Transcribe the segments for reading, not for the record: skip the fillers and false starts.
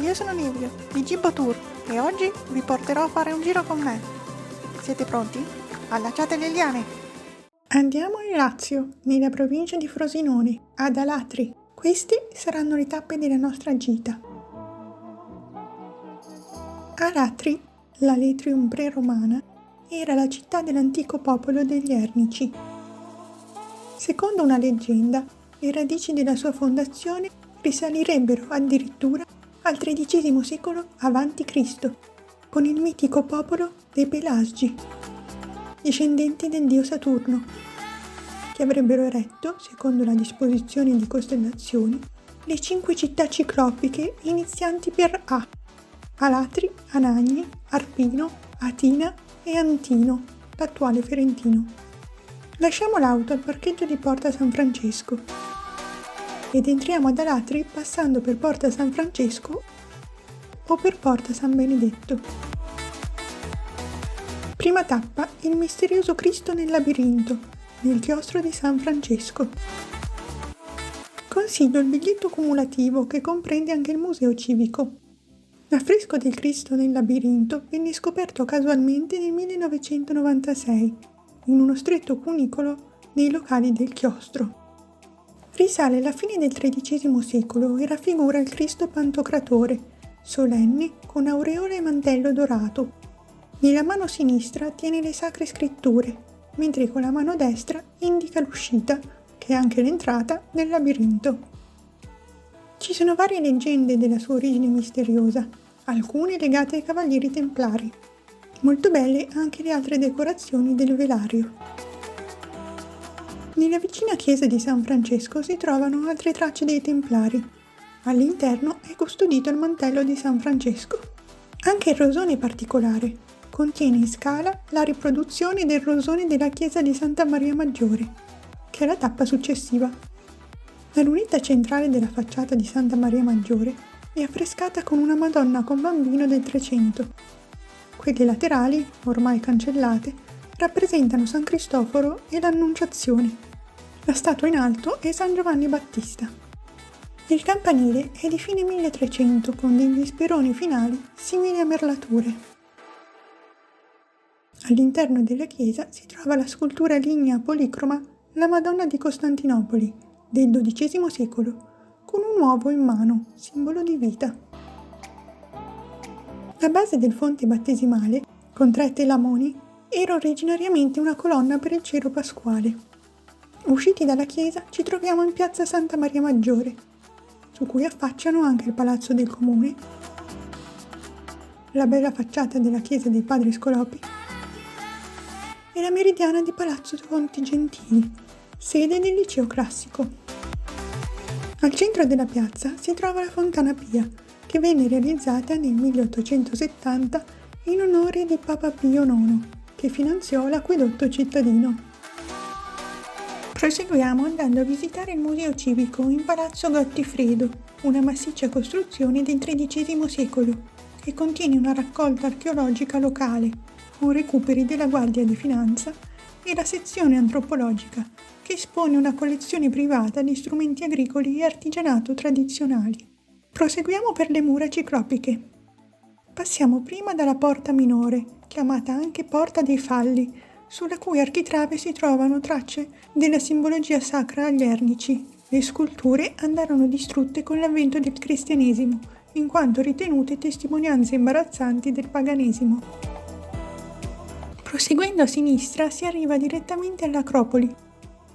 io sono Livio di Gibbo Tour e oggi vi porterò a fare un giro con me. Siete pronti? Allacciate le liane! Andiamo in Lazio, nella provincia di Frosinone, ad Alatri. Queste saranno le tappe della nostra gita. Alatri, la Letrium pre-romana, era la città dell'antico popolo degli Ernici. Secondo una leggenda, le radici della sua fondazione risalirebbero addirittura al XIII secolo a.C., con il mitico popolo dei Pelasgi, discendenti del dio Saturno, che avrebbero eretto, secondo la disposizione di costellazioni, le 5 città ciclopiche inizianti per A: Alatri, Anagni, Arpino, Atina e Antino, l'attuale Ferentino. Lasciamo l'auto al parcheggio di Porta San Francesco ed entriamo ad Alatri passando per Porta San Francesco o per Porta San Benedetto. Prima tappa, il misterioso Cristo nel labirinto, nel chiostro di San Francesco. Consiglio il biglietto cumulativo che comprende anche il museo civico. L'affresco del Cristo nel labirinto venne scoperto casualmente nel 1996 in uno stretto cunicolo nei locali del chiostro. Risale alla fine del XIII secolo e raffigura il Cristo Pantocratore, solenne, con aureola e mantello dorato. Nella mano sinistra tiene le sacre scritture, mentre con la mano destra indica l'uscita, che è anche l'entrata, del labirinto. Ci sono varie leggende della sua origine misteriosa, alcune legate ai Cavalieri Templari. Molto belle anche le altre decorazioni del velario. Nella vicina chiesa di San Francesco si trovano altre tracce dei Templari. All'interno è custodito il mantello di San Francesco. Anche il rosone è particolare. Contiene in scala la riproduzione del rosone della chiesa di Santa Maria Maggiore, che è la tappa successiva. La lunetta centrale della facciata di Santa Maria Maggiore è affrescata con una Madonna con bambino del 300. Quelle laterali, ormai cancellate, rappresentano San Cristoforo e l'Annunciazione. La statua in alto è San Giovanni Battista. Il campanile è di fine 1300 con degli speroni finali simili a merlature. All'interno della chiesa si trova la scultura lignea policroma La Madonna di Costantinopoli del XII secolo, con un uovo in mano, simbolo di vita. La base del fonte battesimale, con 3 telamoni, era originariamente una colonna per il cero pasquale. Usciti dalla chiesa ci troviamo in piazza Santa Maria Maggiore, su cui affacciano anche il Palazzo del Comune, la bella facciata della chiesa dei Padri Scolopi e la meridiana di Palazzo Conti Gentili, sede del liceo classico. Al centro della piazza si trova la Fontana Pia, che venne realizzata nel 1870 in onore di Papa Pio IX, che finanziò l'acquedotto cittadino. Proseguiamo andando a visitare il museo civico in Palazzo Gottifredo, una massiccia costruzione del XIII secolo, che contiene una raccolta archeologica locale, con recuperi della Guardia di Finanza e la sezione antropologica, che espone una collezione privata di strumenti agricoli e artigianato tradizionali. Proseguiamo per le mura ciclopiche. Passiamo prima dalla porta minore, chiamata anche Porta dei Falli, sulla cui architrave si trovano tracce della simbologia sacra agli Ernici. Le sculture andarono distrutte con l'avvento del cristianesimo, in quanto ritenute testimonianze imbarazzanti del paganesimo. Proseguendo a sinistra si arriva direttamente all'Acropoli.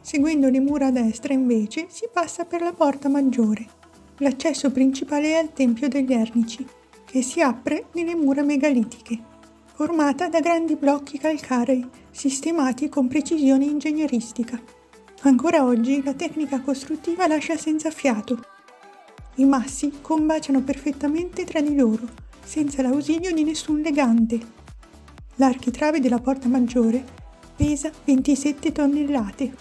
Seguendo le mura a destra, invece, si passa per la Porta Maggiore. L'accesso principale è al Tempio degli Ernici, che si apre nelle mura megalitiche, formata da grandi blocchi calcarei, sistemati con precisione ingegneristica. Ancora oggi la tecnica costruttiva lascia senza fiato. I massi combaciano perfettamente tra di loro, senza l'ausilio di nessun legante. L'architrave della Porta Maggiore pesa 27 tonnellate.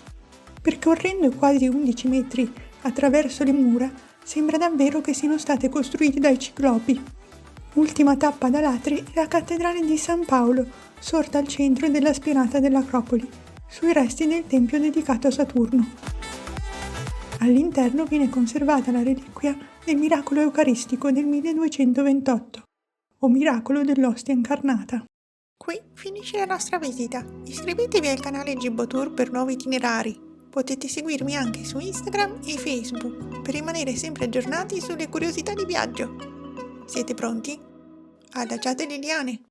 Percorrendo quasi 11 metri attraverso le mura, sembra davvero che siano state costruite dai ciclopi. Ultima tappa ad Alatri è la cattedrale di San Paolo, sorta al centro della spianata dell'Acropoli, sui resti del tempio dedicato a Saturno. All'interno viene conservata la reliquia del miracolo eucaristico del 1228 o miracolo dell'ostia incarnata. Qui finisce la nostra visita. Iscrivetevi al canale Gibbo Tour per nuovi itinerari. Potete seguirmi anche su Instagram e Facebook per rimanere sempre aggiornati sulle curiosità di viaggio. Siete pronti? Adagiate le liane!